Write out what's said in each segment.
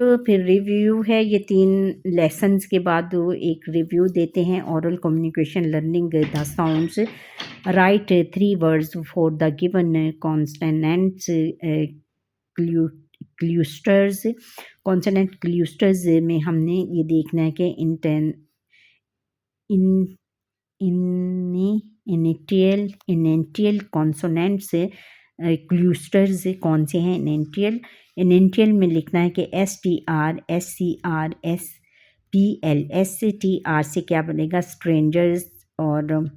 तो फिर रिव्यू है, ये 3 लेसन्स के बाद वो एक रिव्यू देते हैं। Oral communication learning the sounds, right 3 words for the given consonants clusters. Consonant clusters में हमने ये देखना है कि इन इनेंटियल कॉन्सोनेंट्स क्लस्टर्स कौन से हैं? इनेंटियल में लिखना है कि STR, SCR, SPL। STR से क्या बनेगा? स्ट्रेंजर्स और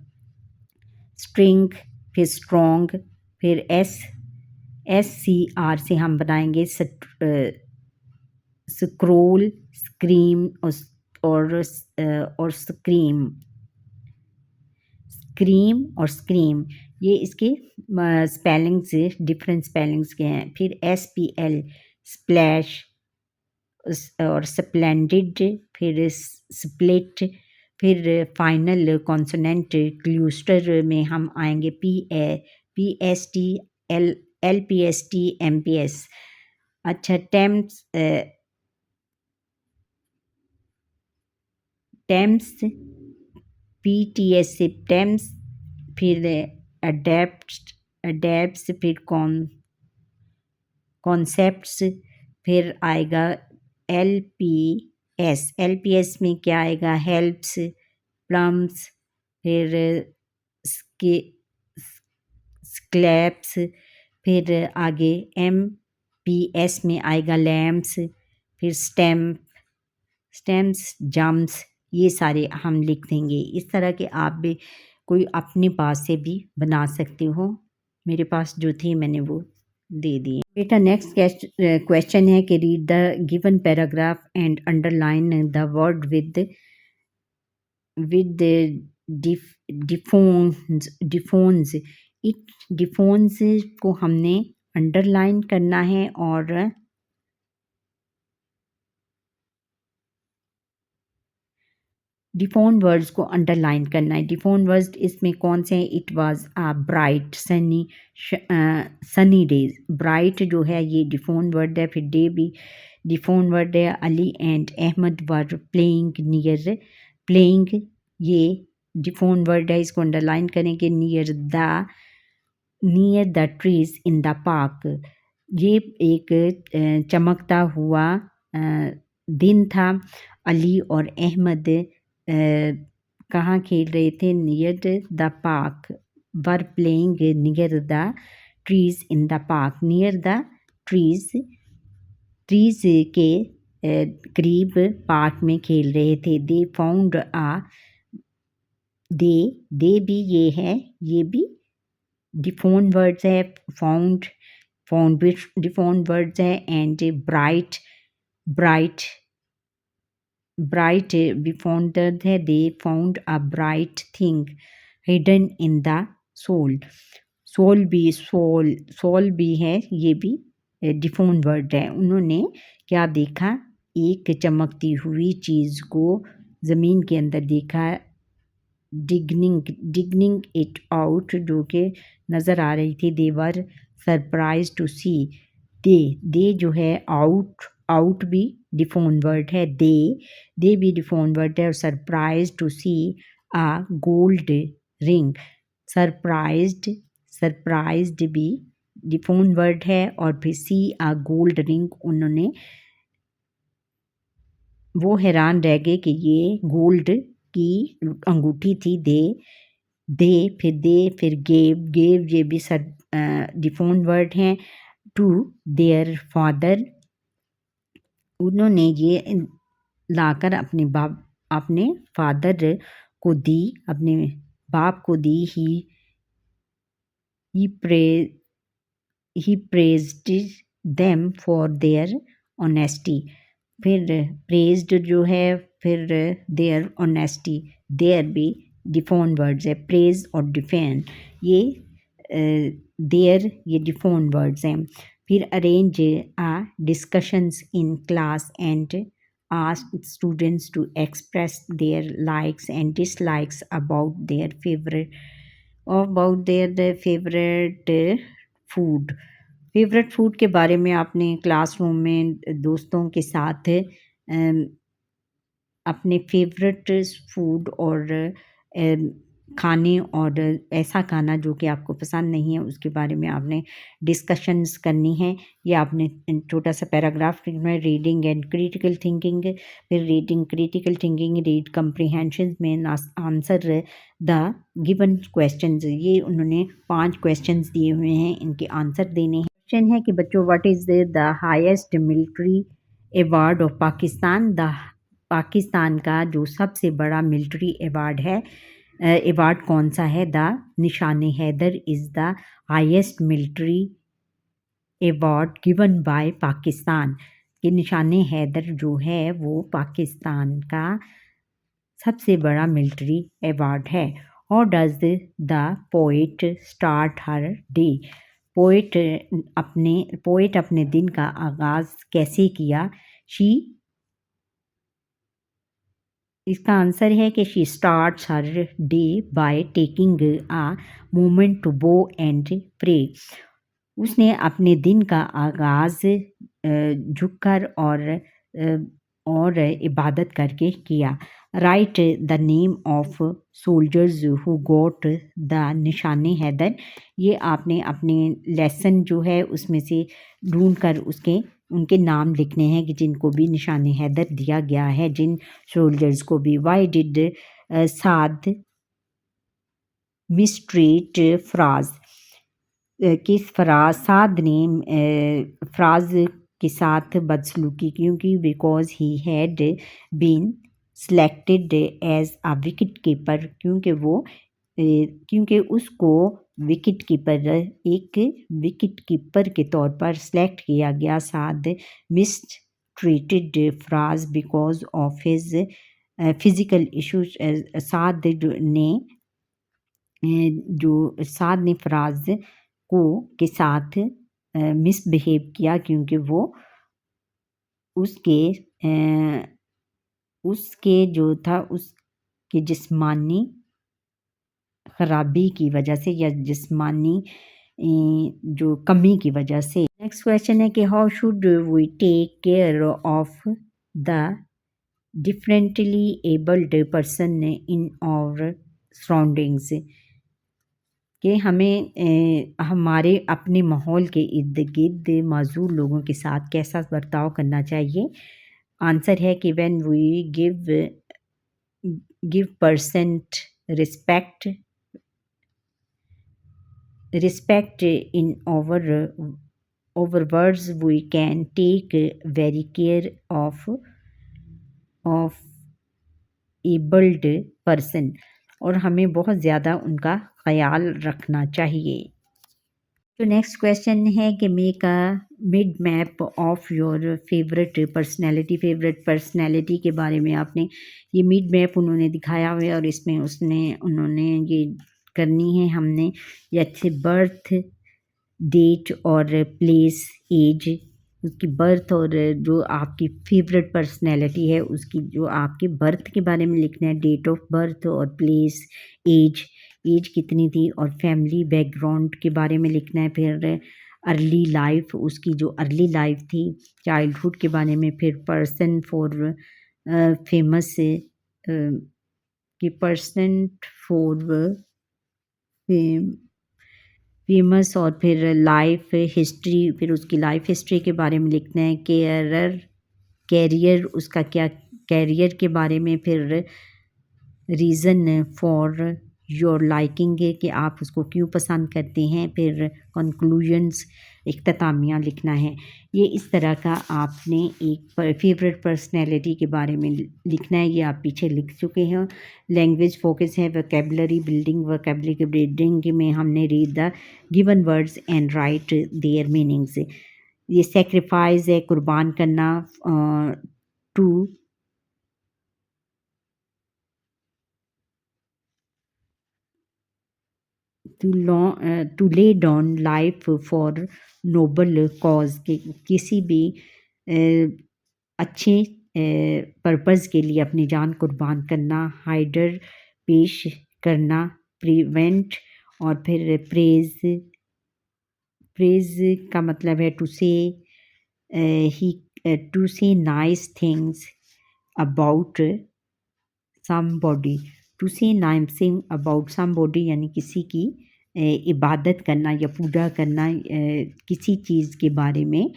स्ट्रिंग, फिर स्ट्रॉन्ग, फिर SCR से हम बनाएंगे स्क्रोल, स्क्रीम और स्क्रीम। ये इसके स्पेलिंग्स, डिफरेंट स्पेलिंग्स के हैं। फिर SPL स्प्लैश और स्प्लेंडिड, फिर स्प्लिट। फिर फाइनल कॉन्सोनेंट क्लस्टर में हम आएंगे PST, LPST, MPS। अच्छा, टेम्स PTS से टेम्स, फिर अडेप्ट्स, फिर कॉन्सेप्ट्स, फिर आएगा LPS में क्या आएगा? हेल्प्स, प्लम्स, फिर स्क्लैप्स, फिर आगे MPS में आएगा लैम्प्स, फिर स्टेम्स, जम्प्स। ये सारे हम लिख देंगे। इस तरह के आप भी कोई अपने पास से भी बना सकते हो। मेरे पास जो थी मैंने वो दे दिए। बेटा नेक्स्ट क्वेश्चन है कि read the given paragraph and underline the word with diphthongs. Diphthongs को हमने अंडरलाइन करना है और डिफोन वर्ड्स को अंडरलाइन करना है। डिफोन वर्ड्स इसमें कौन से हैं? It was a bright sunny days. Bright जो है ये डिफोन वर्ड है। फिर डे भी डिफोन वर्ड है। Ali and Ahmad were playing, ये डिफोन वर्ड है, इसको अंडरलाइन करेंगे। Near the trees in the park, ये एक चमकता हुआ दिन था। अली और अहमद कहाँ खेल रहे थे? Near the park. Were playing near the trees in the park. Near the trees के करीब पार्क में खेल रहे थे। दे फाउंड दे भी ये है, ये भी डिफोन वर्ड्स है। फाउंड भी डिफोन वर्ड्स है। एंड ब्राइट भी फाउंड है। They found a bright thing hidden in the soul. Soul भी है, ये भी डिफोन वर्ड है। उन्होंने क्या देखा? एक चमकती हुई चीज़ को ज़मीन के अंदर देखा। डिगनिंग इट आउट, जो कि नज़र आ रही थी। दे वर सरप्राइज टू सी। दे जो है आउट भी डिफोन वर्ड है। दे भी डिफोन वर्ड है। और surprise to see a gold ring. Surprised भी डिफोन वर्ड है। और फिर सी अ गोल्ड रिंग, उन्होंने वो हैरान रह गए कि ये गोल्ड की अंगूठी थी। फिर गेव ये भी डिफोन वर्ड हैं। टू देयर फादर, उन्होंने ये लाकर अपने फादर को दी, अपने बाप को दी। He praised them for their honesty. फिर प्रेज्ड जो है, फिर देयर ऑनेस्टी, देयर भी डिफोन वर्ड्स है। प्रेज और डिफेन, ये देयर ये डिफोन वर्ड्स हैं। फिर arrange discussions in class and ask students to express their likes and dislikes about their favorite food। Favourite food के बारे में आपने क्लासरूम में दोस्तों के साथ अपने फेवरेट फूड और खाने और ऐसा खाना जो कि आपको पसंद नहीं है उसके बारे में आपने डिस्कशंस करनी है। ये आपने छोटा सा पैराग्राफ लिखना है। रीडिंग एंड क्रिटिकल थिंकिंग, फिर reading critical thinking, read comprehension में आंसर द गिवन क्वेश्चंस। ये उन्होंने 5 क्वेश्चंस दिए हुए हैं, इनके आंसर देने हैं। क्वेश्चन है कि बच्चों what is the highest military award of Pakistan. Pakistan का जो सबसे बड़ा मिलिट्री अवार्ड है, अवार्ड कौन सा है? The Nishan Haider is the highest military award given by Pakistan. कि निशान हैदर जो है वो पाकिस्तान का सबसे बड़ा मिलिट्री अवार्ड है। How does the poet start her day. Poet अपने दिन का आगाज़ कैसे किया? शी इसका आंसर है कि she starts her day by taking a moment to bow and pray. उसने अपने दिन का आगाज़ झुककर और इबादत करके किया। Right the name of soldiers who got the Nishan Haider. ये आपने अपने लेसन जो है उसमें से ढूंढ कर उनके नाम लिखने हैं कि जिनको भी निशान हैदर दिया गया है, जिन सोल्जर्स को भी। Why did Saad mistreat Faraz. किस साद ने फ्राज के साथ बदसलूकी क्योंकि because he had been selected as a wicket keeper. क्योंकि उसको एक विकेट कीपर के तौर पर सेलेक्ट किया गया। Saad mistreated Faraz because of his physical issues. Saad ने फ्राज के साथ मिसबिहेव किया क्योंकि वो उसके जिस्मानी खराबी की वजह से या जिस्मानी जो कमी की वजह से। नेक्स्ट क्वेश्चन है कि how should we take care of the differently abled person in our surroundings. कि हमें हमारे अपने माहौल के इर्द गिर्द मौजूद लोगों के साथ कैसा बर्ताव करना चाहिए। आंसर है कि when we give person respect in our words we can take very care of abled person। और हमें बहुत ज़्यादा उनका ख्याल रखना चाहिए। तो नेक्स्ट क्वेश्चन है कि make a mid map of your favourite personality के बारे में आपने ये मिड मैप उन्होंने दिखाया हुआ है और इसमें उन्होंने ये करनी है हमने ये अच्छे बर्थ डेट और प्लेस एज, उसकी बर्थ और जो आपकी फेवरेट पर्सनैलिटी है उसकी जो आपके बर्थ के बारे में लिखना है, डेट ऑफ बर्थ और प्लेस एज कितनी थी और फैमिली बैकग्राउंड के बारे में लिखना है। फिर अर्ली लाइफ, उसकी जो अर्ली लाइफ थी चाइल्डहुड के बारे में। फिर पर्सन फॉर फेमस कि पर्सन फॉर फेमस और फिर लाइफ हिस्ट्री, फिर उसकी लाइफ हिस्ट्री के बारे में लिखना है। कैरियर उसका क्या कैरियर के बारे में। फिर रीज़न फॉर योर लाइकिंग है कि आप उसको क्यों पसंद करते हैं। फिर कंक्लूजन्स इख्तितामिया लिखना है। ये इस तरह का आपने एक फेवरेट पर्सनैलिटी के बारे में लिखना है। ये आप पीछे लिख चुके हैं। लैंग्वेज फोकस है वोकेबलरी बिल्डिंग। वोकेबलरी बिल्डिंग में हमने read the given words and write their meanings. ये सेक्रीफाइस है कुर्बान करना। To lay down life for noble cause कि किसी भी अच्छे पर्पज़ के लिए अपनी जान कुर्बान करना। हाइडर पेश करना, प्रिवेंट और फिर प्रेज का मतलब है ही to say nice things about somebody. To say nice thing about somebody यानी किसी की इबादत करना या पूजा करना, किसी चीज़ के बारे में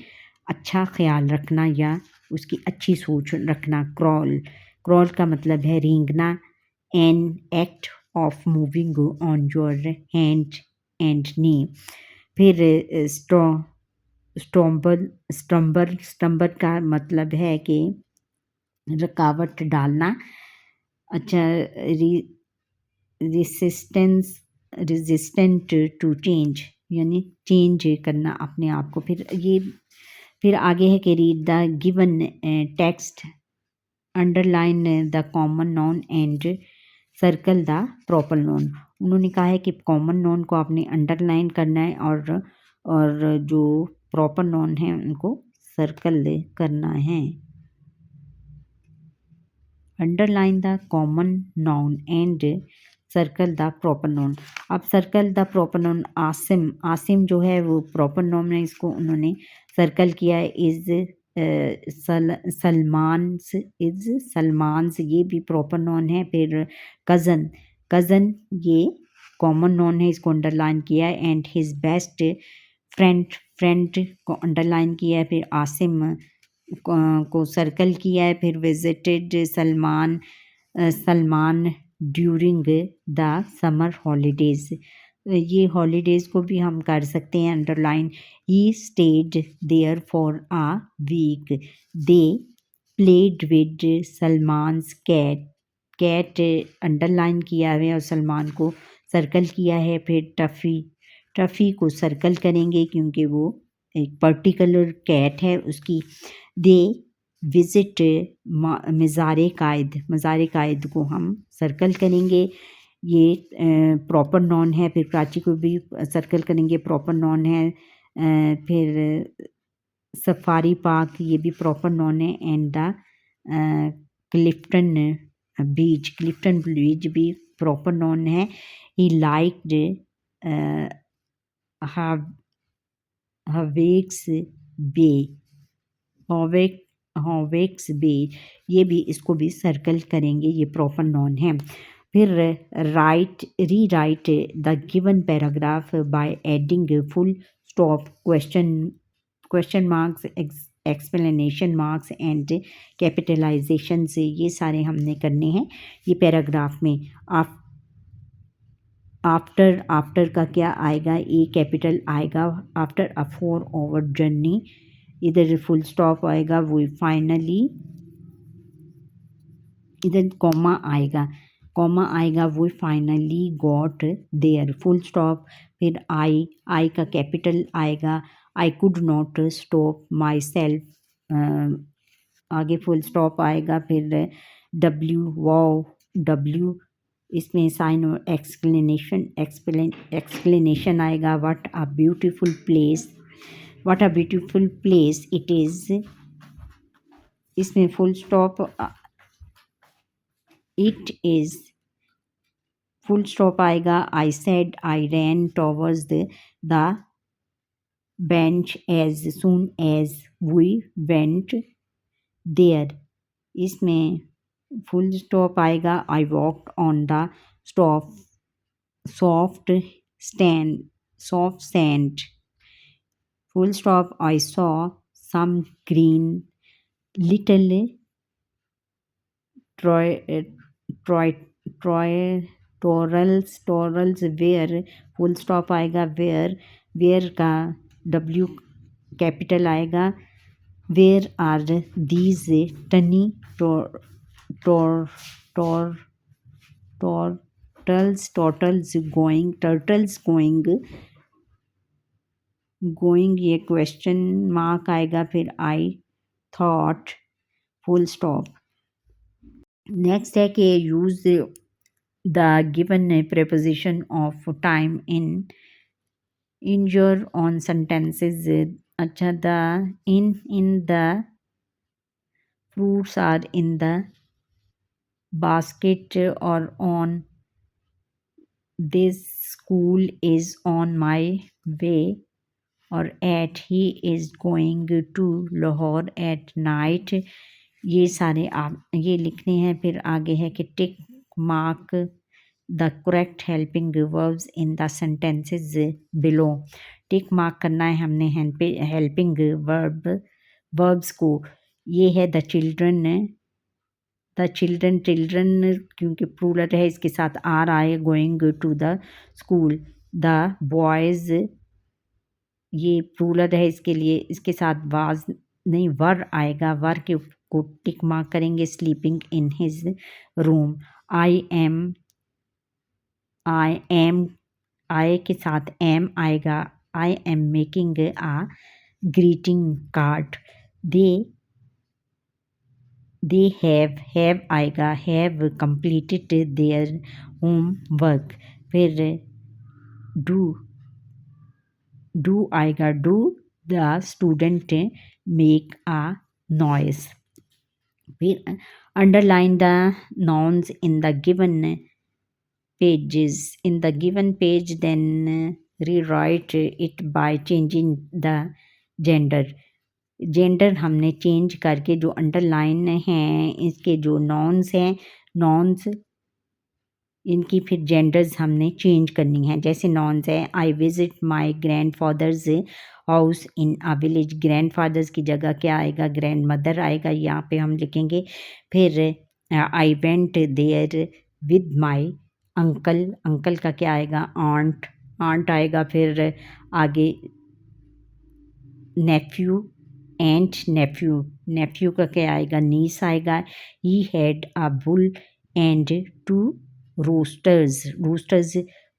अच्छा ख्याल रखना या उसकी अच्छी सोच रखना। क्रॉल, क्रॉल का मतलब है रेंगना। An act of moving on your hand and knee. फिर स्टम्बर का मतलब है कि रुकावट डालना। अच्छा, रेसिस्टेंस, रेजिस्टेंट टू चेंज यानी चेंज करना अपने आप को। फिर आगे है कि read the given text, underline the common noun and circle the proper noun. उन्होंने कहा है कि कॉमन नॉन को आपने अंडरलाइन करना है और जो प्रॉपर नॉन है उनको सर्कल करना है। Underline the common noun and circle the proper noun. अब circle the proper noun, Asim, Asim जो है वो प्रॉपर नाउन है, इसको उन्होंने सर्कल किया है। सलमान्स, इज सलमान्स, ये भी प्रॉपर नाउन है। फिर कज़न, कज़न ये कॉमन नाउन है, इसको अंडरलाइन किया है। And his best friend, friend को अंडरलाइन किया है। फिर आसिम को सर्कल किया है। फिर visited Salman, Salman during the summer holidays, ये हॉलीडेज़ को भी हम कर सकते हैं underline. He stayed there for a week. They played with Salman's cat, cat underline किया है और सलमान को सर्कल किया है। फिर टफ़ी, टफ़ी को सर्कल करेंगे क्योंकि वो एक पर्टिकुलर कैट है उसकी। दे विज़िट मज़ार कायद, मज़ार कायद को हम सर्कल करेंगे, ये प्रॉपर नॉन है। फिर प्राची को भी सर्कल करेंगे, प्रॉपर नॉन है। फिर सफारी पार्क, ये भी प्रॉपर नॉन है। एंड द क्लिफ्टन बीच, क्लिफ्टन बीच भी प्रॉपर नॉन है। ही लाइक्ड हवेक्स बे, हॉवेक, हॉवेक्स बे, ये भी, इसको भी सर्कल करेंगे, ये प्रॉपर नॉन है। फिर write, rewrite the given paragraph by adding full stop, question marks, explanation marks and capitalization से, ये सारे हमने करने हैं ये पैराग्राफ में। आप आफ्टर, आफ्टर का क्या आएगा, ए कैपिटल आएगा। आफ्टर अ 4 आवर जर्नी, इधर फुल स्टॉप आएगा। वो फाइनली, इधर कॉमा आएगा, कॉमा आएगा। वो finally got there, full stop. फिर आई, आई का कैपिटल आएगा। I could not stop myself, आगे फुल स्टॉप आएगा। फिर डब्ल्यू, वाओ, डब्ल्यू, इसमें साइन और एक्सप्लेनेशन आएगा। What a beautiful place, what a beautiful place it is, इसमें full stop, it is, full stop आएगा। I said I ran towards the bench as soon as we went there, इसमें full stop आएगा। I walked on the stop soft stand, soft sand, full stop. I saw some green little troy, troy, torals where, full stop आएगा। where का W capital आएगा। where are these tiny tor, tor, turtles going, turtles going, ये question mark आएगा। फिर I thought, full stop. Next है कि use the given preposition of time in your own sentences. अच्छा, the in the fruits are in the basket और on this school is on my way और at he is going to Lahore at night. ये सारे आप ये लिखने हैं। फिर आगे है कि tick mark the correct helping verbs in the sentences below. Tick mark करना है हमने हेल्पिंग वर्ब्स को। ये है द चिल्ड्रन क्योंकि प्लूरल है इसके साथ आर आए going to the school. The boys ये प्लूरल है इसके लिए इसके साथ वाज नहीं वर आएगा। वर के को टिक मार्क करेंगे। Sleeping in his room. I am I के साथ एम आएगा। I am making a greeting card. They they have आएगा। Have completed their homework. फिर डू आएगा। Do the student make a noise. फिर underline the nouns in the given page, then rewrite it by changing the gender। Gender हमने change करके जो underline हैं इसके जो नॉन्स हैं नॉन्स इनकी फिर जेंडर्स हमने चेंज करनी है। जैसे नॉन्स है I visit my grandfather's house in a village. Grandfather's की जगह क्या आएगा? ग्रैंड मदर आएगा। यहाँ पे हम लिखेंगे। फिर I went there with my uncle. Uncle का क्या आएगा? आंट आएगा। फिर आगे नेफ्यू नेफ्यू का क्या आएगा? नीस आएगा। He had a bull and two roosters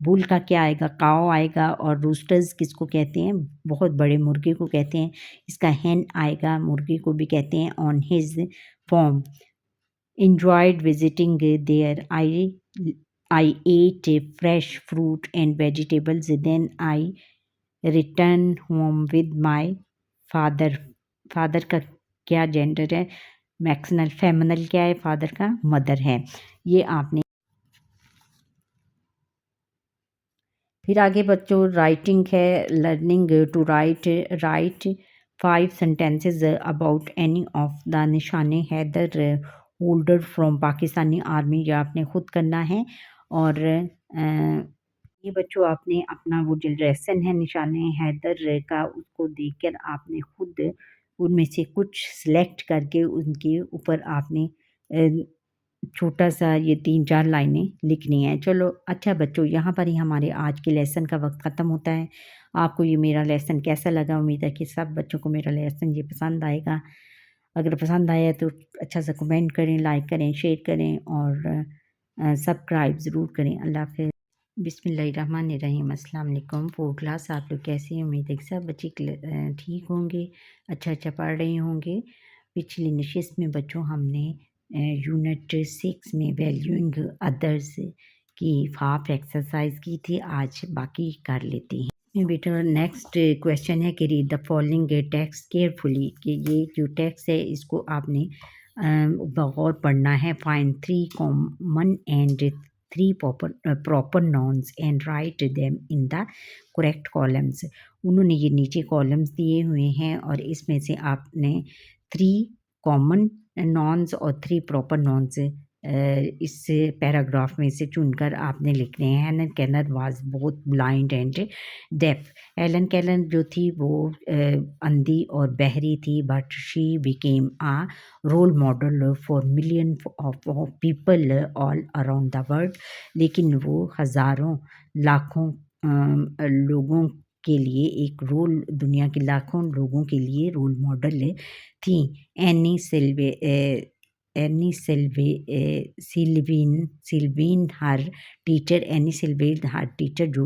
bull का क्या आएगा? काओ आएगा। और रोस्टर्स किसको कहते हैं? बहुत बड़े मुर्गे को कहते हैं। इसका हैन आएगा। मुर्गे को भी कहते हैं। On his form. enjoyed visiting there. I ate fresh fruit and vegetables. Then I returned home with my father। Father का क्या जेंडर है? मैक्सिनल। फेमिनल क्या है? फादर का मदर है। ये आपने फिर आगे बच्चों राइटिंग है। Learning to write 5 sentences about any of the Nishan-e Haider holder from Pakistani army. ये आपने खुद करना है। और ये बच्चों आपने अपना वो जो लेसन है निशाने हैदर का उसको देखकर आपने खुद उनमें से कुछ सिलेक्ट करके उनके ऊपर आपने छोटा सा ये 3-4 लाइनें लिखनी हैं। चलो अच्छा बच्चों यहाँ पर ही हमारे आज के लेसन का वक्त ख़त्म होता है। आपको ये मेरा लेसन कैसा लगा? उम्मीद है कि सब बच्चों को मेरा लेसन ये पसंद आएगा। अगर पसंद आया तो अच्छा सा कमेंट करें, लाइक करें, शेयर करें और सब्सक्राइब ज़रूर करें। अल्लाह हाफ़िज़। बिस्मिल्लाहिर्रहमानिर्रहीम। अस्सलाम वालेकुम। 4 क्लास आप लोग कैसे हैं? उम्मीद है कि सब बच्चे ठीक होंगे, अच्छा पढ़ रहे होंगे। पिछली नशिस्त में बच्चों हमने यूनिट 6 में वैल्यूइंग अदर्स की हाफ एक्सरसाइज की थी। आज बाकी कर लेते हैं। बेटा नेक्स्ट क्वेश्चन है कि read the following text carefully. कि ये जो टेक्स्ट है इसको आपने बगौर पढ़ना है। Find 3 common and 3 proper nouns and write them in the correct columns. उन्होंने ये नीचे कॉलम्स दिए हुए हैं और इसमें से आपने 3 कॉमन nouns और 3 प्रॉपर nouns इस पैराग्राफ में से चुनकर आपने लिखने हैं। Helen Keller was both blind and deaf. Helen Keller जो थी वो अंधी और बहरी थी। But she became a role model for million of people all around the world. लेकिन वो हज़ारों लाखों लोगों के लिए एक रोल दुनिया के लाखों लोगों के लिए रोल मॉडल थी। सिल्वीन हर टीचर जो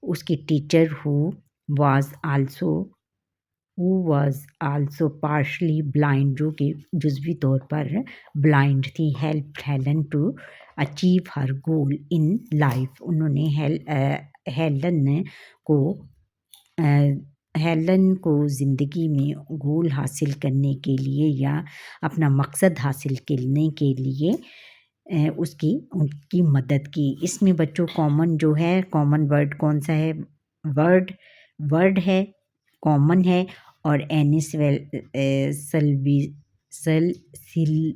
उसकी teacher was also partially blind जो कि जुज़वी तौर पर ब्लाइंड थी। Help Helen to achieve her goal in life. उन्होंने हेलन को ज़िंदगी में गोल हासिल करने के लिए या अपना मकसद हासिल करने के लिए उनकी मदद की। इसमें बच्चों कॉमन जो है कॉमन वर्ड कौन सा है? वर्ड वर्ड है, कॉमन है, और सल्वी सल सिल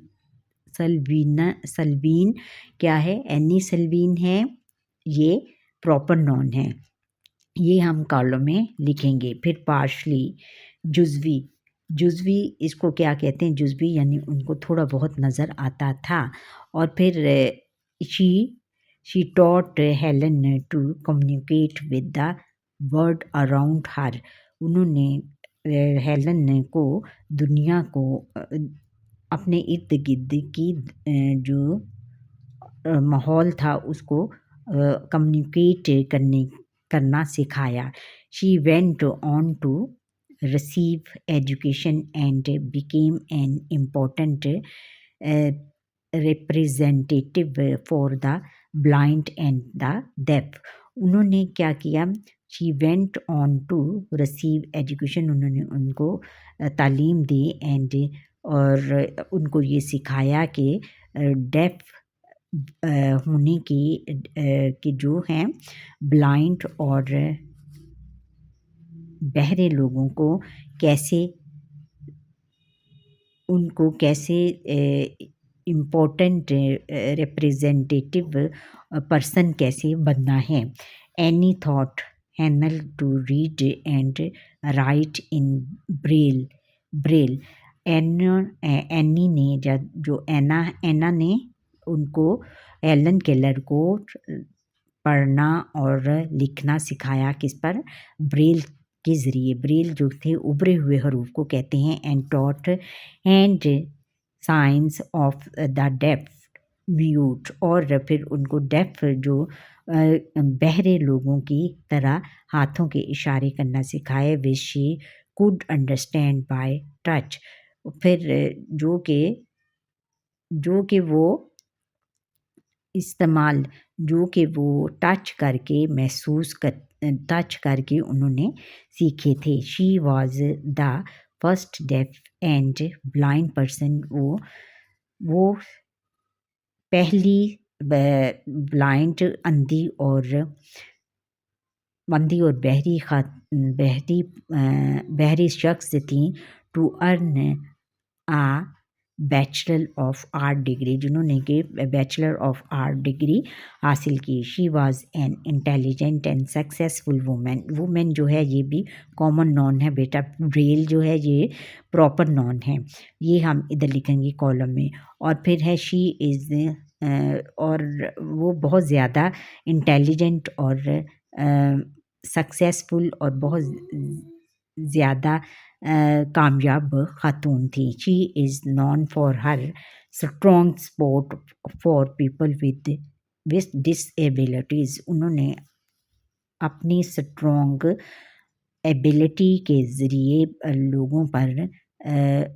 सल्वीन क्या है, एनी सल्वीन है, ये प्रॉपर नॉन है। ये हम कॉलम में लिखेंगे। फिर पार्शली, जुज़वी, जुज़वी इसको क्या कहते हैं, जुज़वी यानी उनको थोड़ा बहुत नज़र आता था। और फिर she taught Helen to communicate with the world around her. उन्होंने हेलन को दुनिया को अपने इर्द गिर्द की जो माहौल था उसको कम्युनिकेट करना सिखाया। She went on to receive education and became an important representative for the blind and the deaf. उन्होंने क्या किया, she went on to receive education, उन्होंने उनको तालीम दी, एंड और उनको ये सिखाया कि डेफ होने की जो हैं ब्लाइंड और बहरे लोगों को कैसे, उनको कैसे इम्पोर्टेंट रिप्रेजेंटेटिव पर्सन कैसे बनना है। एनी थॉट हैनल to read and write in braille. Annie ने जो एना ने उनको, एलन केलर को पढ़ना और लिखना सिखाया, किस पर, ब्रेल के ज़रिए। ब्रेल जो थे उभरे हुए हरूफ को कहते हैं। And taught and science of the deaf mute, और फिर उनको डेफ जो बहरे लोगों की तरह हाथों के इशारे करना सिखाए, which she could understand by touch. फिर जो कि वो इस्तेमाल, जो कि वो टच करके टच करके उन्होंने सीखे थे। She was the first deaf and blind person, वो पहली ब्लाइंड, अंधी और बहरी शख्स थी, to earn a bachelor of art degree, जिन्होंने कि बैचलर ऑफ आर्ट डिग्री हासिल की। She was an intelligent and successful women जो है ये भी कॉमन नॉन है बेटा। ब्रेल जो है ये प्रॉपर नॉन है। ये हम इधर लिखेंगे कॉलम में। और फिर है शी इज़, और वो बहुत ज़्यादा इंटेलिजेंट और सक्सेसफुल और बहुत ज़्यादा कामयाब ख़ातून थी। She is non for her strong support for people with disabilities. उन्होंने अपनी स्ट्रॉन्ग एबिलिटी के ज़रिए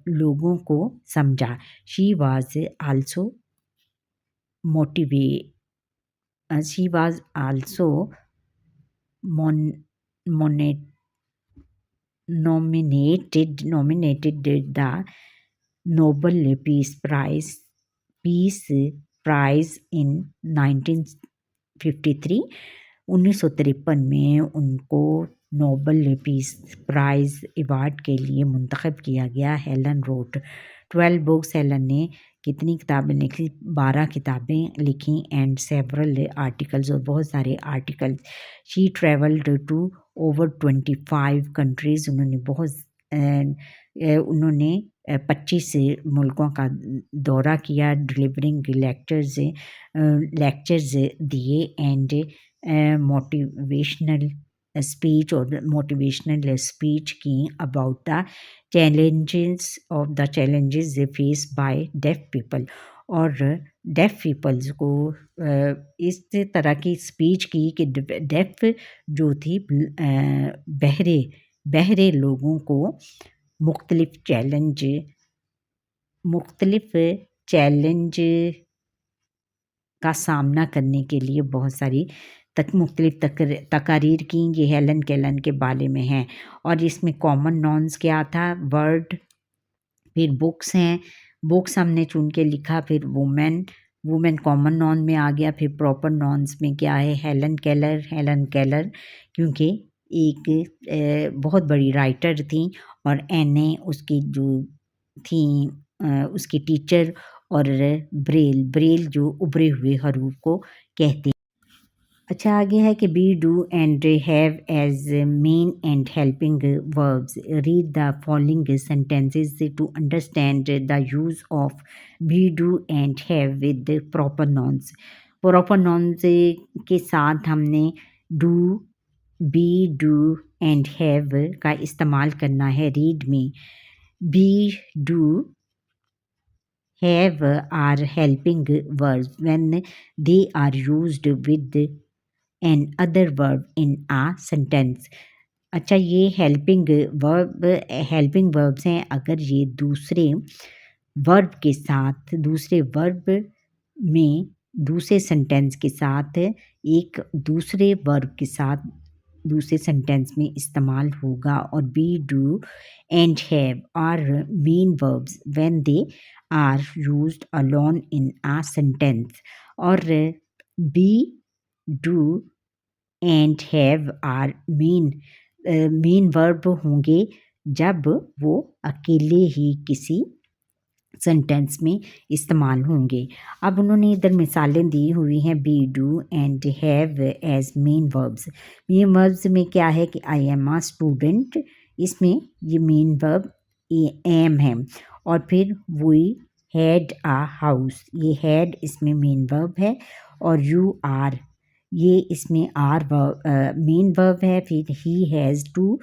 लोगों को समझा। She was also nominated the Nobel Peace Prize in 1953। 1953 में उनको नोबल पीस प्राइज़ अवार्ड के लिए मुंतखब किया गया। Helen road 12 books. हेलन ने कितनी किताबें लिखी, 12 किताबें लिखी, एंड सेवरल आर्टिकल्स, और बहुत सारे articles. She travelled to over 25 countries. उन्होंने 25 मुल्कों का दौरा किया। डिलीवरिंग लेक्चर्स दिए, एंड मोटिवेशनल स्पीच की about the challenges face by deaf people. और डेफ पीपल्स को इस तरह की स्पीच की कि डेफ जो थी बहरे लोगों को मुख्तलिफ चैलेंज का सामना करने के लिए बहुत सारी मुख्तलिफ तकारीर की। ये हेलन केलन के बारे में हैं। और इसमें कॉमन नॉन्स क्या था, वर्ड, फिर बुक्स हैं, बुक्स हमने चुन के लिखा। फिर वुमेन कॉमन नॉन में आ गया। फिर प्रॉपर नॉन्स में क्या है, हेलन केलर क्योंकि एक बहुत बड़ी राइटर थी और एने उसकी जो थी उसकी टीचर और ब्रेल जो उभरे हुए हरूफ को कहते हैं। अच्छा आगे है कि be do and have as main and helping verbs. Read the following sentences to understand the use of be do and have with proper nouns. Proper nouns के साथ हमने do, be, do and have का इस्तेमाल करना है read में। Be, do, have are helping verbs when they are used with an other verb in a sentence। अच्छा ये हेल्पिंग वर्ब्स हैं अगर ये दूसरे वर्ब के साथ दूसरे वर्ब में दूसरे सेंटेंस के साथ एक दूसरे वर्ब के साथ दूसरे सेंटेंस में इस्तेमाल होगा। और be, do and have are main verbs when they are used alone in a sentence. और be, do and have are main verb होंगे जब वो अकेले ही किसी सेंटेंस में इस्तेमाल होंगे। अब उन्होंने इधर मिसालें दी हुई हैं be, do and have as main verbs. Main verbs में क्या है कि आई एम अ स्टूडेंट, इसमें ये मेन वर्ब एम है। और फिर वी हैड अ हाउस, ये हैड इसमें मेन वर्ब है। और यू आर, ये इसमें आर मेन वर्ब है। फिर he has two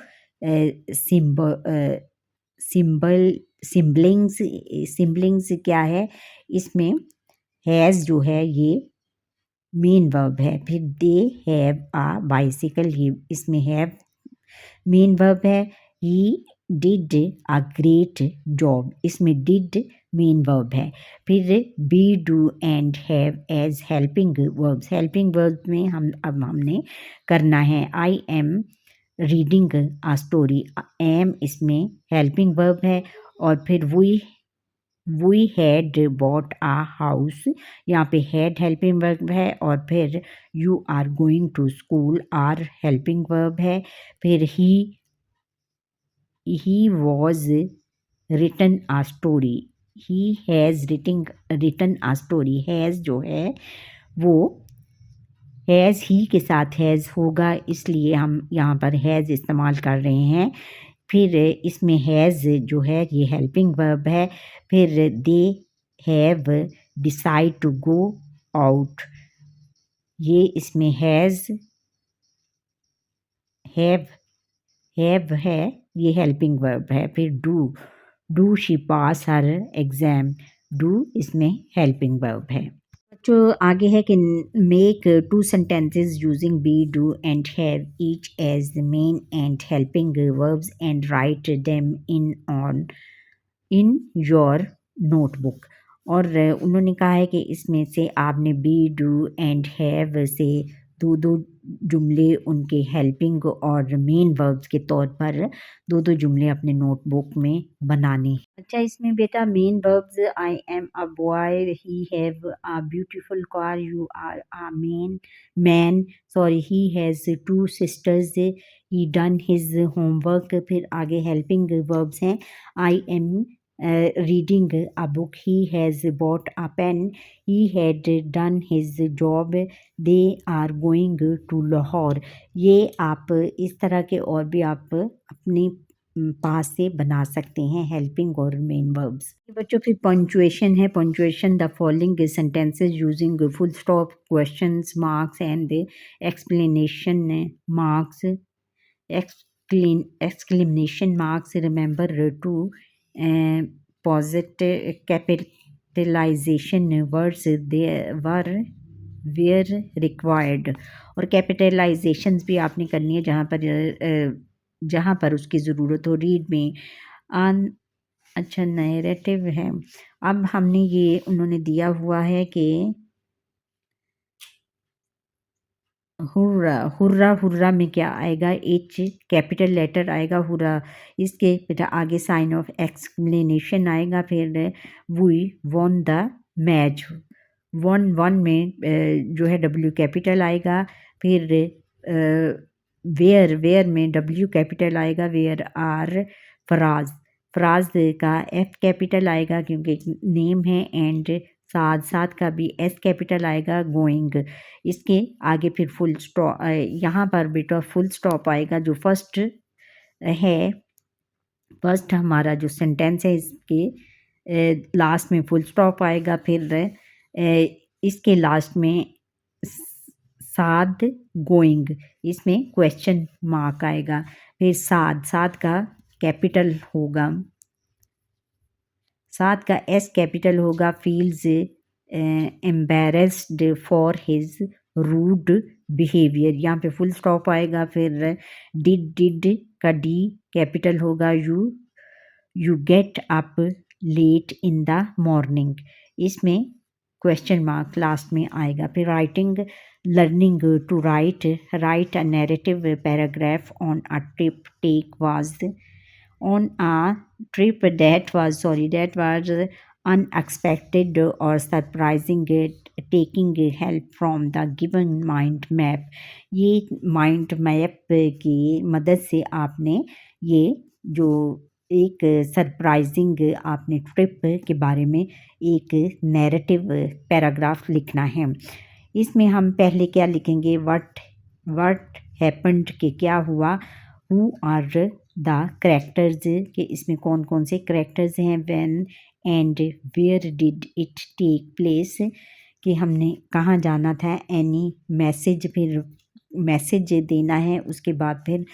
symbol siblings क्या है, इसमें हैज़ जो है ये मेन वर्ब है। फिर दे हैव अ बाइसिकल, ये इसमें हैव मेन वर्ब है। He did a great job, इसमें डिड मेन वर्ब है। फिर be, do and have as helping verbs. Helping verbs में हमने करना है I am reading a story, am इसमें हेल्पिंग वर्ब है। और फिर we had bought a house, यहाँ पे हैड हेल्पिंग वर्ब है। और फिर you are going to school, are helping verb है। फिर he was written a story, he has written a story. Has जो है वो हैज़ ही के साथ हैज़ होगा, इसलिए हम यहाँ पर हैज़ इस्तेमाल कर रहे हैं। फिर इसमें हैज़ जो है ये हेल्पिंग वर्ब है। फिर they have decide to go out, ये इसमें हैव है, ये हेल्पिंग वर्ब है। फिर do she pass her exam, do इसमें हेल्पिंग वर्ब है। जो आगे है कि make two sentences using be, do and have each as main and helping verbs and write them in your notebook. और उन्होंने कहा है कि इसमें से आपने बी, डू एंड हैव से दो दो जुमले उनके हेल्पिंग और मेन वर्ब्स के तौर पर दो दो जुमले अपने नोटबुक में बनाने हैं। अच्छा इसमें बेटा main verbs I am a boy, he have a beautiful car, you are a man, sorry he has two sisters, he done his homework. फिर आगे हेल्पिंग वर्ब्स हैं I am reading a book, he has bought a pen, he had done his job, they are going to Lahore। ये आप इस तरह के और भी आप अपने पास से बना सकते हैं हेल्पिंग और मेन वर्ब्स। बच्चों फिर पंचुएशन है। Punctuation the following sentences using full stop, questions marks and explanation marks, exclamation marks, remember to positive capitalization words there were required। और कैपिटलाइजेशंस भी आपने करनी है जहाँ पर उसकी ज़रूरत हो। रीड में अच्छा नैरेटिव है। अब हमने ये उन्होंने दिया हुआ है कि हुर्रा, हुर्रा, हुर्रा में क्या आएगा, एच कैपिटल लेटर आएगा हुर्रा, इसके बेटा आगे साइन ऑफ एक्सप्लेनेशन आएगा। फिर we won the match, won में जो है डब्ल्यू कैपिटल आएगा। फिर वेयर में W कैपिटल आएगा, वेयर आर फराज, फराज का F कैपिटल आएगा क्योंकि एक नेम है, एंड साथ साथ का भी S कैपिटल आएगा, गोइंग। इसके आगे फिर फुल स्टॉप, यहाँ पर बेटा फुल स्टॉप आएगा जो फर्स्ट है। फर्स्ट हमारा जो सेंटेंस है इसके लास्ट में फुल स्टॉप आएगा, फिर इसके लास्ट में साद गोइंग, इसमें क्वेश्चन मार्क आएगा। फिर साद, साद का कैपिटल होगा, साद का एस कैपिटल होगा, feels embarrassed for his rude behaviour, यहाँ पे फुल स्टॉप आएगा। फिर डिड का डी कैपिटल होगा, you get up late in the morning, इसमें क्वेश्चन मार्क लास्ट में आएगा। फिर writing, learning to write a narrative paragraph on a trip take was on a trip that was unexpected or surprising, taking help from the given mind map, ये mind map की मदद से आपने ये जो एक सरप्राइजिंग आपने ट्रिप के बारे में एक नैरेटिव पैराग्राफ लिखना है। इसमें हम पहले क्या लिखेंगे, व्हाट हैपेंड के क्या हुआ, हु आर द करेक्टर्स के इसमें कौन कौन से करेक्टर्स हैं, when and where did it take place कि हमने कहाँ जाना था, एनी मैसेज, फिर मैसेज देना है। उसके बाद फिर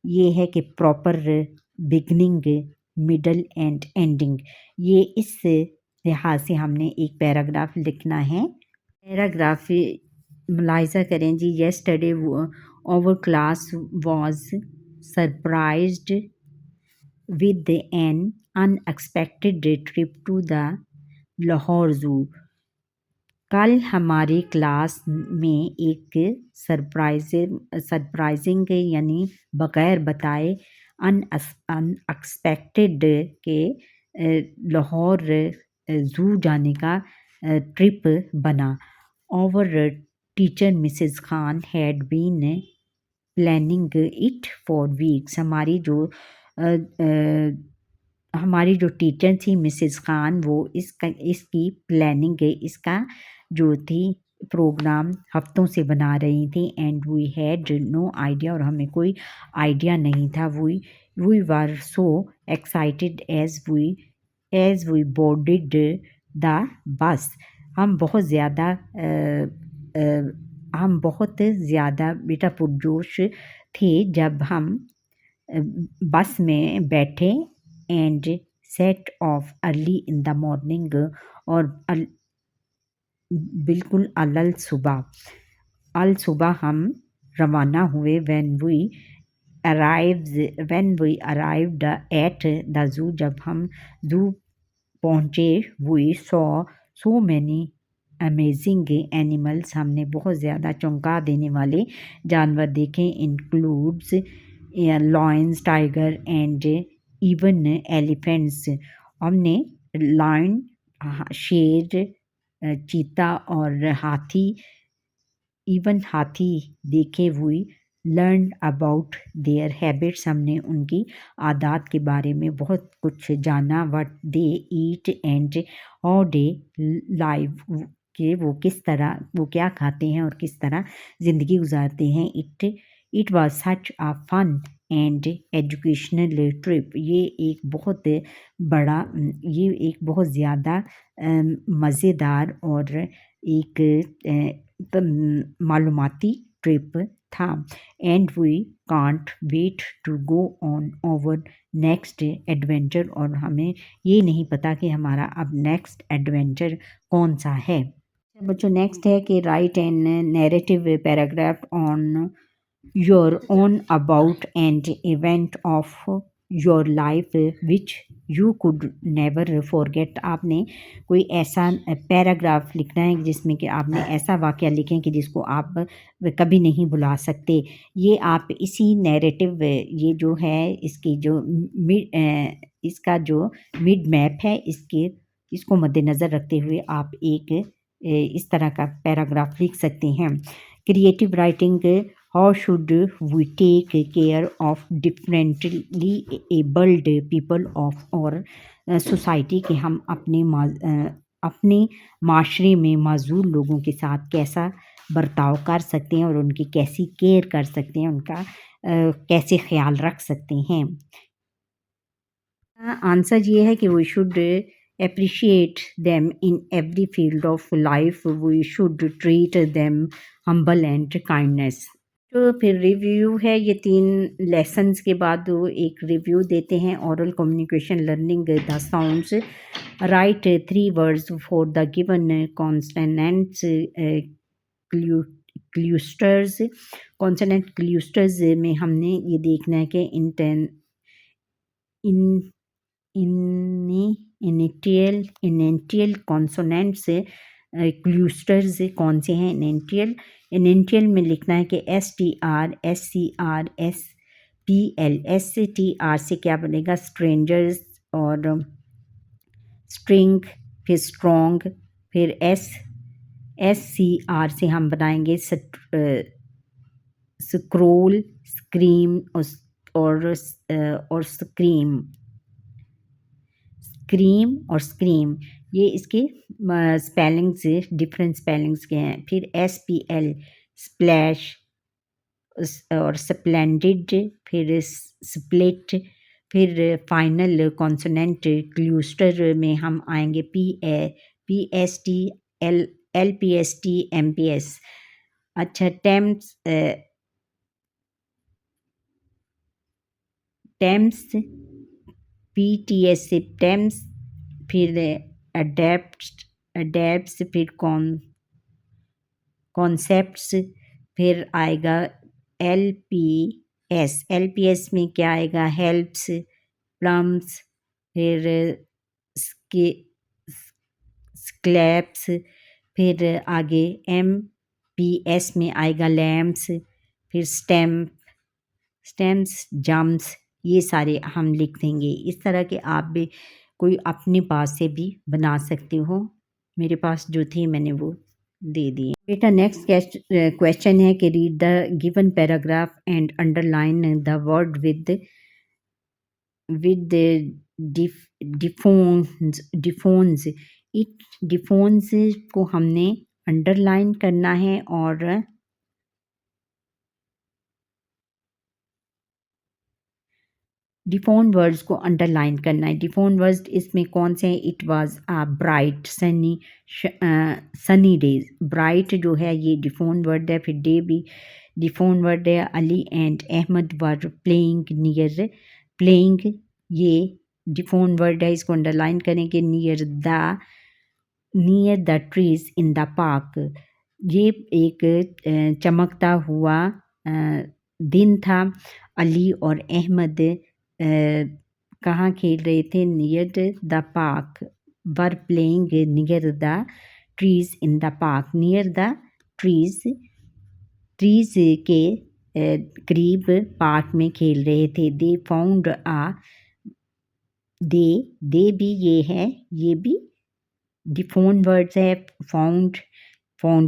ये है कि proper beginning, middle and ending, ये इस लिहाज से हमने एक पैराग्राफ लिखना है। पैराग्राफ मुलाहिजा करें जी। Yesterday our class was surprised with an unexpected trip to the Lahore zoo. कल हमारी क्लास में एक सरप्राइजिंग यानी बगैर बताए अनएक्सपेक्टेड के लाहौर ज़ू जाने का ट्रिप बना। Our teacher Mrs Khan had been planning it for weeks, हमारी जो टीचर थी मिसेस खान, वो इसकी प्लानिंग, इसका जो थी प्रोग्राम हफ्तों से बना रही थी। And we had no idea, और हमें कोई आइडिया नहीं था। We were so excited as we boarded the bus, हम बहुत ज़्यादा बेटा पुरजोश थे जब हम बस में बैठे। And set off early in the morning, और बिल्कुल अल सुबह हम रवाना हुए। When we arrived at the zoo, जब हम ज़ू पहुँचे। We saw so many amazing animals, हमने बहुत ज़्यादा चौंका देने वाले जानवर देखे। Includes lions, tiger and even elephants, हमने लायन, शेर, चीता और हाथी, इवन हाथी देखे हुए। लर्न अबाउट देयर हैबिट्स, हमने उनकी आदत के बारे में बहुत कुछ जाना। What they eat and how they live, कि वो क्या खाते हैं और किस तरह ज़िंदगी गुजारते हैं। It was such a fun and educational trip, ये एक बहुत ज़्यादा मज़ेदार और एक मालूमाती ट्रिप था। And we can't wait to go on our next adventure, और हमें ये नहीं पता कि हमारा अब नेक्स्ट एडवेंचर कौन सा है। बच्चों नेक्स्ट है कि write an narrative paragraph on your own about and event of your life which you could never forget, आपने कोई ऐसा पैराग्राफ लिखना है जिसमें कि आपने ऐसा वाक़या लिखें कि जिसको आप कभी नहीं भुला सकते। ये आप इसी नैरेटिव, ये जो है इसकी जो इसका जो मिड मैप है, इसको मद्देनज़र रखते हुए आप एक इस तरह का पैराग्राफ लिख सकते हैं। Creative writing How should we take care of differently abled people of और सोसाइटी के हम अपने माशरे में माजूर लोगों के साथ कैसा बर्ताव कर सकते हैं और उनकी कैसी केयर कर सकते हैं, उनका कैसे ख्याल रख सकते हैं। आंसर ये है कि we should appreciate them in every field of life. We should treat them humble and kindness. तो फिर रिव्यू है, ये 3 लेसन्स के बाद वो एक रिव्यू देते हैं। Oral communication learning the sounds, right 3 words for the given consonants clusters. Consonant clusters में हमने ये देखना है कि इन इनेंटियल कॉन्सोनेंट्स क्लस्टर्स कौन से हैं। इनेंटियल में लिखना है कि STR, SCR, SPL। STR से क्या बनेगा, स्ट्रेंजर्स और स्ट्रिंग, फिर स्ट्रॉन्ग। फिर SCR से हम बनाएंगे स्क्रोल, स्क्रीम और स्क्रीम। क्रीम और स्क्रीम, ये इसके स्पेलिंग्स, डिफरेंट स्पेलिंग्स के हैं। फिर SPL स्प्लैश और स्प्लेंडिड, फिर स्प्लिट। फिर फाइनल कॉन्सोनेंट क्लस्टर में हम आएंगे PST, LPST, MPS। अच्छा, टेम्स PTS से टेम्स। फिर अडेप्ट, फिर कॉन्सेप्ट्स। फिर आएगा LPS में क्या आएगा, हेल्प्स, प्लम्स। फिर स्क्लैप्स। फिर आगे MPS में आएगा लैम्प्स। फिर स्टेम्स, जम्प्स। ये सारे हम लिख देंगे। इस तरह के आप भी कोई अपने पास से भी बना सकते हो। मेरे पास जो थी मैंने वो दे दिए। बेटा नेक्स्ट क्वेश्चन है कि read the given paragraph and underline the word with diphthongs. It diphthongs को हमने अंडरलाइन करना है और डिफोन वर्ड्स को अंडरलाइन करना है। डिफोन वर्ड्स इसमें कौन से हैं, it was a bright sunny days. Bright जो है ये डिफोन वर्ड है। फिर डे भी डिफोन वर्ड है। Ali and Ahmad were playing, ये डिफोन वर्ड है, इसको अंडरलाइन करेंगे। Near the trees in the park, ये एक चमकता हुआ दिन था। अली और अहमद कहाँ खेल रहे थे, near the park. Were playing near the trees in the park. Near the trees के करीब पार्क में खेल रहे थे। दे फाउंड दे भी ये है, ये भी डिफोन वर्ड्स है। फाउंड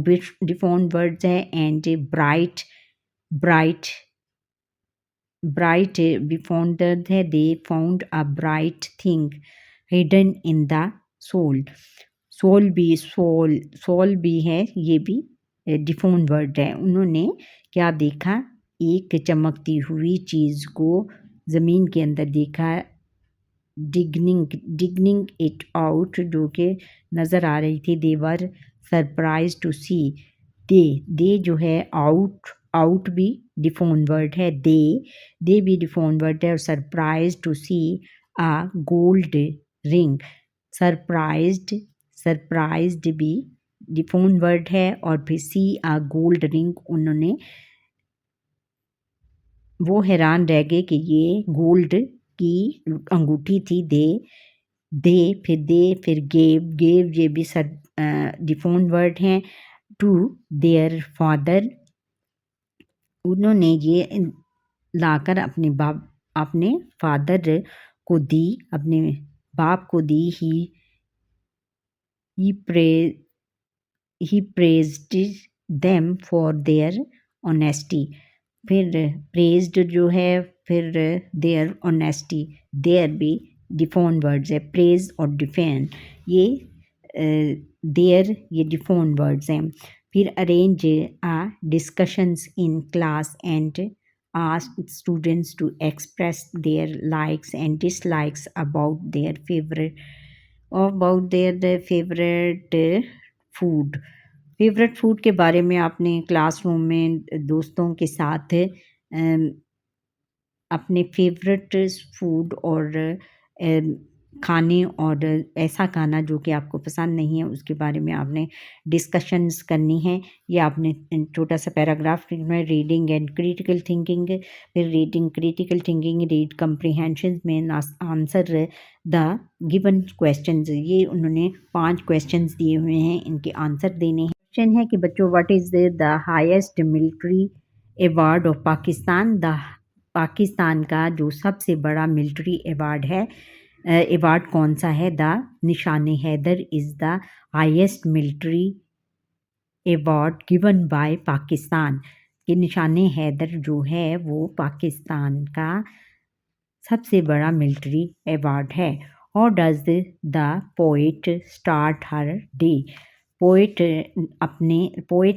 भी डिफोन वर्ड्स है। एंड ब्राइट भी फाउंड है। They found a bright thing hidden in the soul. Soul भी है, ये भी डिफोन वर्ड है। उन्होंने क्या देखा, एक चमकती हुई चीज़ को ज़मीन के अंदर देखा। डिगनिंग इट आउट, जो कि नज़र आ रही थी। दे वर सरप्राइज टू सी। दे जो है आउट भी डिफोन वर्ड है। दे भी डिफोन वर्ड है। और surprise to see a gold ring. Surprised भी डिफोन वर्ड है। और फिर सी आ गोल्ड रिंग, उन्होंने वो हैरान रह गए कि ये गोल्ड की अंगूठी थी। फिर गेव ये भी डिफोन वर्ड हैं। टू देयर फादर, उन्होंने ये लाकर अपने फादर को दी, अपने बाप को दी। He praised them for their honesty. फिर प्रेज्ड जो है, फिर देयर ऑनेस्टी, देयर भी डिफॉन वर्ड्स है, प्रेज और डिफेन ये देयर ये डिफॉन वर्ड्स हैं। फिर arrange a discussions in class and ask students to express their likes and dislikes about their favorite food। Favourite food के बारे में आपने क्लासरूम में दोस्तों के साथ अपने फेवरेट फूड और खाने और ऐसा खाना जो कि आपको पसंद नहीं है उसके बारे में आपने डिस्कशंस करनी है। ये आपने छोटा सा पैराग्राफ लिखना है। रीडिंग एंड क्रिटिकल थिंकिंग, फिर reading critical thinking, read comprehension में आंसर द गिवन क्वेश्चंस। ये उन्होंने 5 क्वेश्चंस दिए हुए हैं, इनके आंसर देने हैं। क्वेश्चन है कि बच्चों what is the highest military award of Pakistan. Pakistan का जो सबसे बड़ा मिलिट्री अवार्ड है, अवार्ड कौन सा है? The Nishan Haider is the highest military award given by Pakistan. कि निशान हैदर जो है वो पाकिस्तान का सबसे बड़ा मिलिट्री अवार्ड है। How does the poet start her day. Poet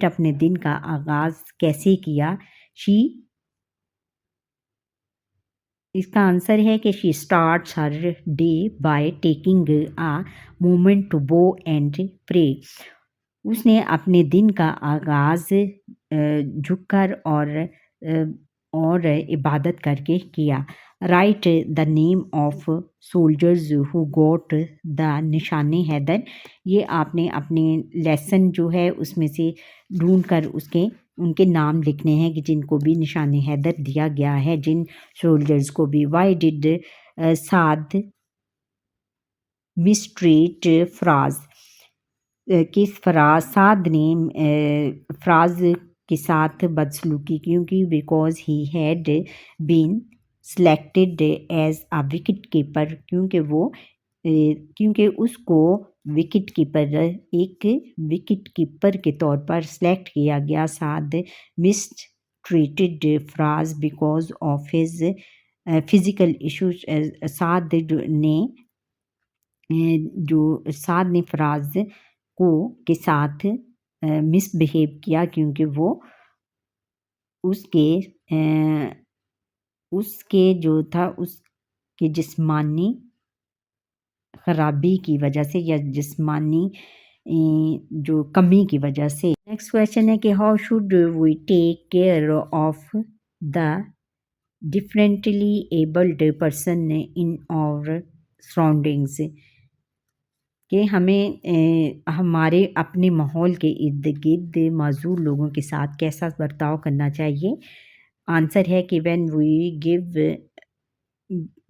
अपने दिन का आगाज़ कैसे किया? शी इसका आंसर है कि she starts her day by taking a moment to bow and pray. उसने अपने दिन का आगाज़ झुककर और इबादत करके किया। Right the name of soldiers who got the Nishan Haider. ये आपने अपने लेसन जो है उसमें से ढूंढ कर उनके नाम लिखने हैं कि जिनको भी निशान हैदर दिया गया है, जिन सोल्जर्स को भी। Why did Saad mistreat Faraz. किस साद ने फ्राज के साथ बदसलूकी क्योंकि because he had been selected as a wicket keeper, क्योंकि उसको एक विकेट कीपर के तौर पर सेलेक्ट किया गया। Saad mistreated Faraz because of his physical issues. Saad ने फ्राज के साथ मिसबिहेव किया क्योंकि वो उसके जिस्मानी खराबी की वजह से या जिस्मानी जो कमी की वजह से। नेक्स्ट क्वेश्चन है कि how should we take care of the differently abled person in our surroundings. कि हमें हमारे अपने माहौल के इर्द गिर्द मौजूद लोगों के साथ कैसा बर्ताव करना चाहिए। आंसर है कि when we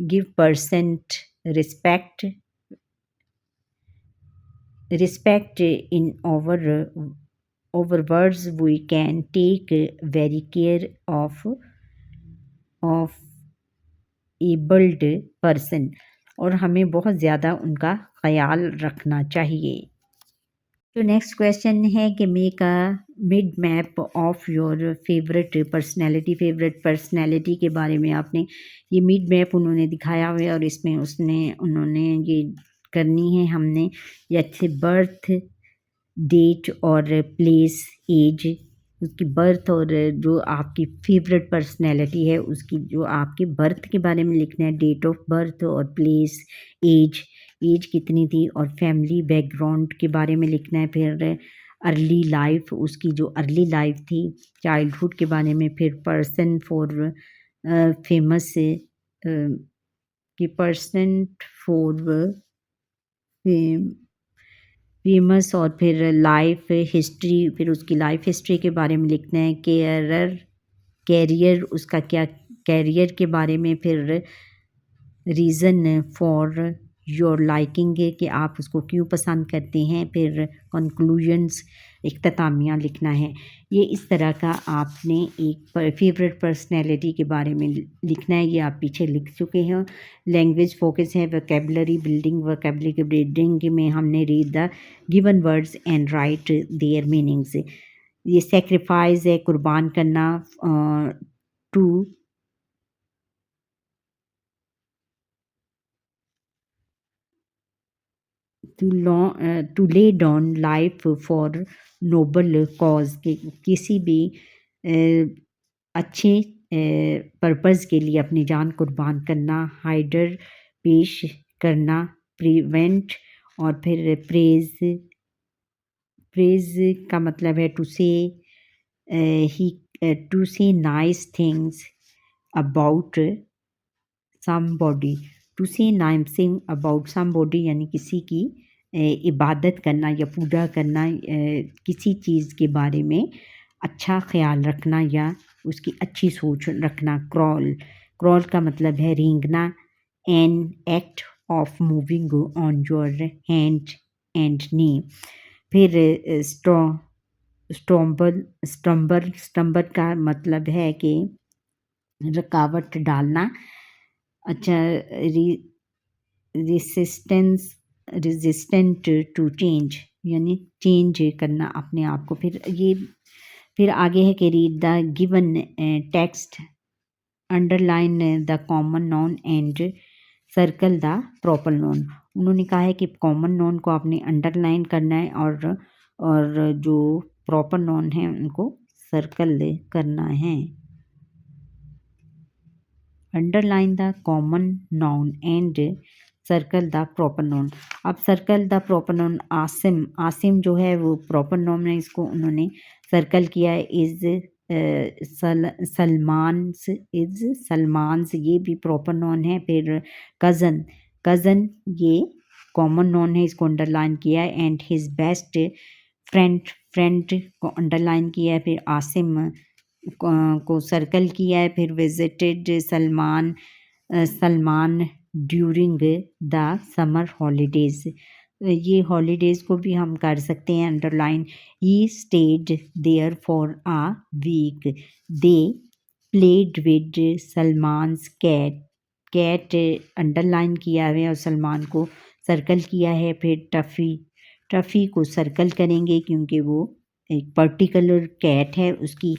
give person respect in our words we can take very care of abled person और हमें बहुत ज़्यादा उनका ख्याल रखना चाहिए। तो नेक्स्ट क्वेश्चन है कि make a mid map of your favourite personality के बारे में आपने ये मिड मैप उन्होंने दिखाया हुआ है और इसमें उन्होंने ये करनी है हमने या अच्छे बर्थ डेट और प्लेस एज, उसकी बर्थ और जो आपकी फेवरेट पर्सनैलिटी है उसकी जो आपके बर्थ के बारे में लिखना है, डेट ऑफ बर्थ और प्लेस एज कितनी थी और फैमिली बैकग्राउंड के बारे में लिखना है। फिर अर्ली लाइफ, उसकी जो अर्ली लाइफ थी चाइल्डहुड के बारे में। फिर पर्सन फॉर फेमस कि पर्सन फॉर फेमस और फिर लाइफ हिस्ट्री, फिर उसकी लाइफ हिस्ट्री के बारे में लिखना है। कैरियर उसका क्या कैरियर के बारे में। फिर रीज़न फॉर योर लाइकिंग है कि आप उसको क्यों पसंद करते हैं। फिर कंक्लूजन्स इख्तितामिया लिखना है। ये इस तरह का आपने एक फेवरेट पर्सनैलिटी के बारे में लिखना है। ये आप पीछे लिख चुके हैं। लैंग्वेज फोकस है वोकेबलरी बिल्डिंग। वोकेबलरी बिल्डिंग में हमने read the given words and write their meanings. ये सेक्रीफाइस है कुर्बान करना to to lay down life for noble cause कि किसी भी अच्छे पर्पस के लिए अपनी जान कुर्बान करना, हाइडर पेश करना, प्रिवेंट और फिर प्रेज का मतलब है ही to say nice things about somebody to say nice thing about somebody यानी किसी की इबादत करना या पूजा करना, किसी चीज़ के बारे में अच्छा ख्याल रखना या उसकी अच्छी सोच रखना। क्रॉल का मतलब है रेंगना, an act of moving on your hand and knee. फिर स्टम्बर का मतलब है कि रुकावट डालना। अच्छा, रेजिस्टेंट टू चेंज यानी चेंज करना अपने आप को। फिर आगे है कि read the given text, underline the common noun and circle the proper noun. उन्होंने कहा है कि कॉमन नॉन को आपने अंडरलाइन करना है और जो प्रॉपर नॉन है उनको सर्कल करना है। Underline the common noun and circle the proper noun. अब circle the proper noun Asim जो है वो प्रॉपर नाउन है, इसको उन्होंने सर्कल किया है। सलमान्स ये भी प्रॉपर नाउन है। फिर कज़न ये कॉमन नाउन है, इसको अंडरलाइन किया है। एंड हिज बेस्ट फ्रेंड को अंडरलाइन किया है। फिर आसिम को सर्कल किया है। फिर visited Salman during the summer holidays, ये हॉलीडेज को भी हम कर सकते हैं underline. He stayed there for a week, they played with Salman's cat underline किया है और सलमान को सर्कल किया है। फिर टफ़ी को सर्कल करेंगे क्योंकि वो एक पर्टिकुलर कैट है उसकी।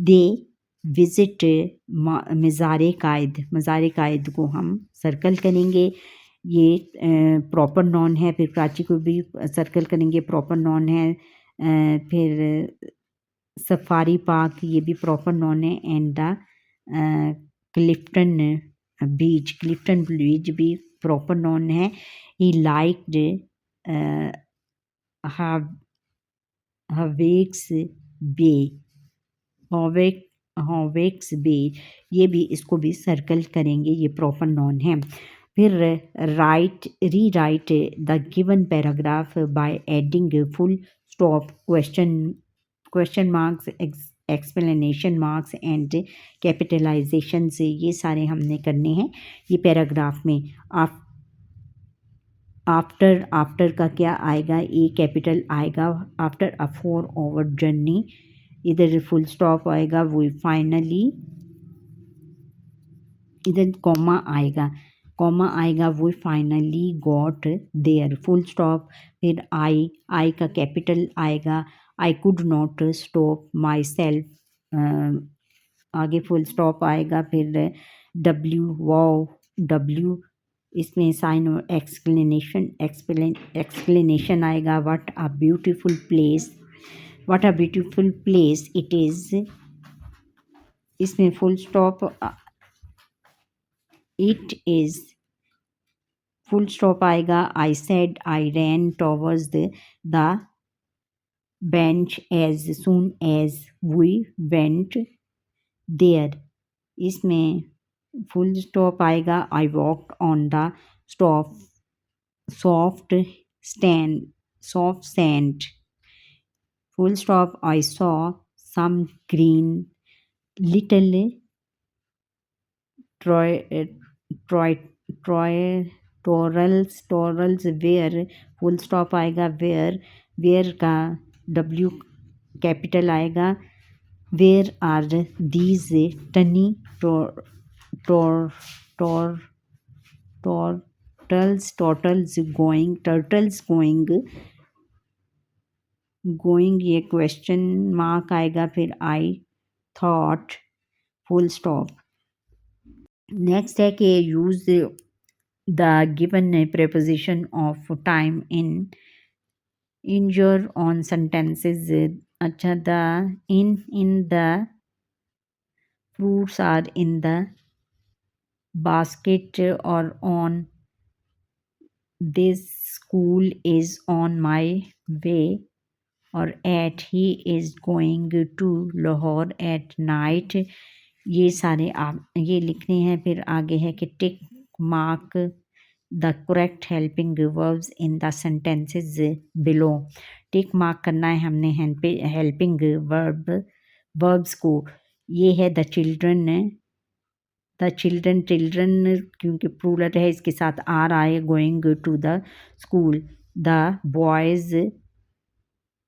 दे विज़िट मज़ार कायद को हम सर्कल करेंगे, ये प्रॉपर नॉन है। फिर प्राची को भी सर्कल करेंगे, प्रॉपर नॉन है। फिर सफारी पार्क ये भी प्रॉपर नॉन है। एंड द क्लिफ्टन बीच भी प्रॉपर नॉन है। ही लाइक्ड हवेक्स बे हॉवेक्स बे, ये भी इसको भी सर्कल करेंगे, ये प्रॉपर नॉन है। फिर rewrite the given paragraph by adding full stop, question marks, explanation marks and capitalization से, ये सारे हमने करने हैं ये पैराग्राफ में। आफ्टर का क्या आएगा, ए कैपिटल आएगा। आफ्टर अ 4 आवर जर्नी इधर फुल स्टॉप आएगा। वो फाइनली इधर कॉमा आएगा। वो finally got there, full stop. फिर आई का कैपिटल आएगा। I could not stop myself, आगे फुल स्टॉप आएगा। फिर डब्ल्यू इसमें साइन और एक्सप्लेनेशन आएगा। What a beautiful place it is, इसमें full stop it is full stop आएगा। I said I ran towards the bench as soon as we went there, इसमें full stop आएगा। I walked on the stop soft sand, full stop. I saw some green little Troy torals where, full stop आएगा। where का W capital आएगा। where are these tiny turtles going, ये question mark आएगा। फिर I thought full stop. Next है कि use the given preposition of time in your own sentences. अच्छा, the in the fruits are in the basket और on this school is on my way और at he is going to Lahore at night. ये सारे आप ये लिखने हैं। फिर आगे है कि tick mark the correct helping verbs in the sentences below. Tick mark करना है हमने हेल्पिंग वर्ब्स को। ये है द चिल्ड्रन क्योंकि प्लूरल है इसके साथ आर आए going to the school. The boys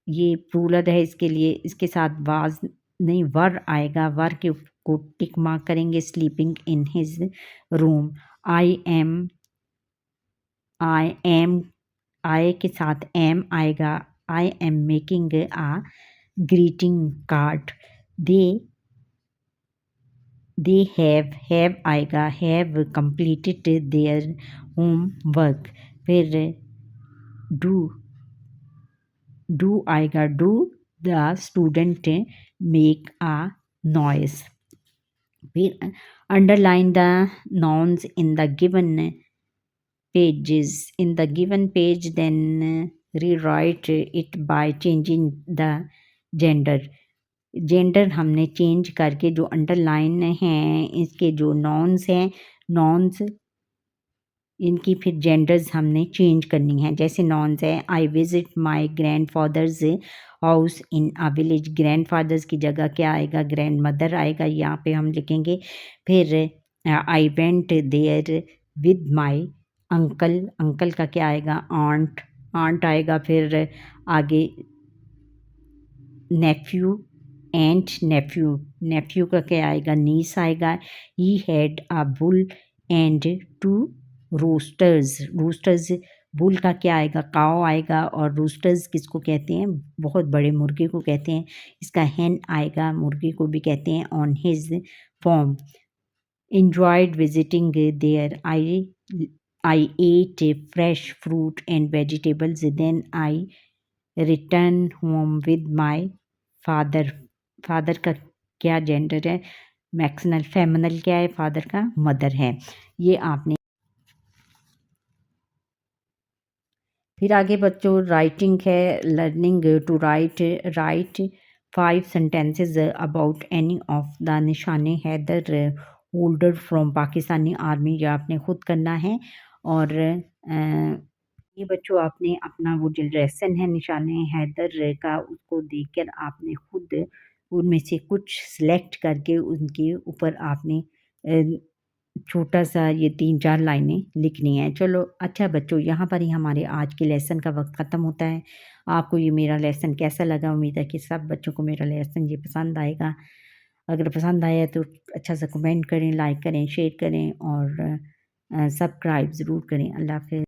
ये प्लूरल है इसके लिए इसके साथ वाज नहीं वर आएगा। वर के को टिक मार्क करेंगे। Sleeping in his room. I am I के साथ एम आएगा। I am making a greeting card. They have आएगा। Have completed their homework. फिर डू आएगा। Do the student make a noise. फिर underline the nouns in the given page, then rewrite it by changing the gender। Gender हमने change करके जो underline हैं इसके जो नॉन्स हैं नॉन्स इनकी फिर जेंडर्स हमने चेंज करनी है। जैसे नॉन्स है I visit my grandfather's house in a village. Grandfather's की जगह क्या आएगा? ग्रैंड मदर आएगा। यहाँ पे हम लिखेंगे। फिर I went there with my uncle. Uncle का क्या आएगा? आंट आएगा। फिर आगे नेफ्यू एंड नेफ्यू का क्या आएगा? नीस आएगा। He had a bull and two roosters. Bull का क्या आएगा? काओ आएगा। और रोस्टर्स किसको कहते हैं? बहुत बड़े मुर्गे को कहते हैं। इसका हैन आएगा। मुर्गे को भी कहते हैं। On his form. enjoyed visiting there. I ate fresh fruit and vegetables. Then I returned home with my father। Father का क्या जेंडर है? मैक्सिनल। फेमिनल क्या है? फादर का मदर है। ये आपने फिर आगे बच्चों राइटिंग है। Learning to write 5 sentences about any of the Nishan-e Haider holder from Pakistani army. ये आपने खुद करना है। और ये बच्चों आपने अपना वो जो लेसन है निशाने हैदर का उसको देखकर आपने खुद उनमें से कुछ सिलेक्ट करके उनके ऊपर आपने छोटा सा ये 3-4 लाइनें लिखनी है। चलो अच्छा बच्चों, यहाँ पर ही हमारे आज के लेसन का वक्त ख़त्म होता है। आपको ये मेरा लेसन कैसा लगा? उम्मीद है कि सब बच्चों को मेरा लेसन ये पसंद आएगा। अगर पसंद आया तो अच्छा सा कमेंट करें, लाइक करें, शेयर करें और सब्सक्राइब ज़रूर करें। अल्लाह हाफ़िज़।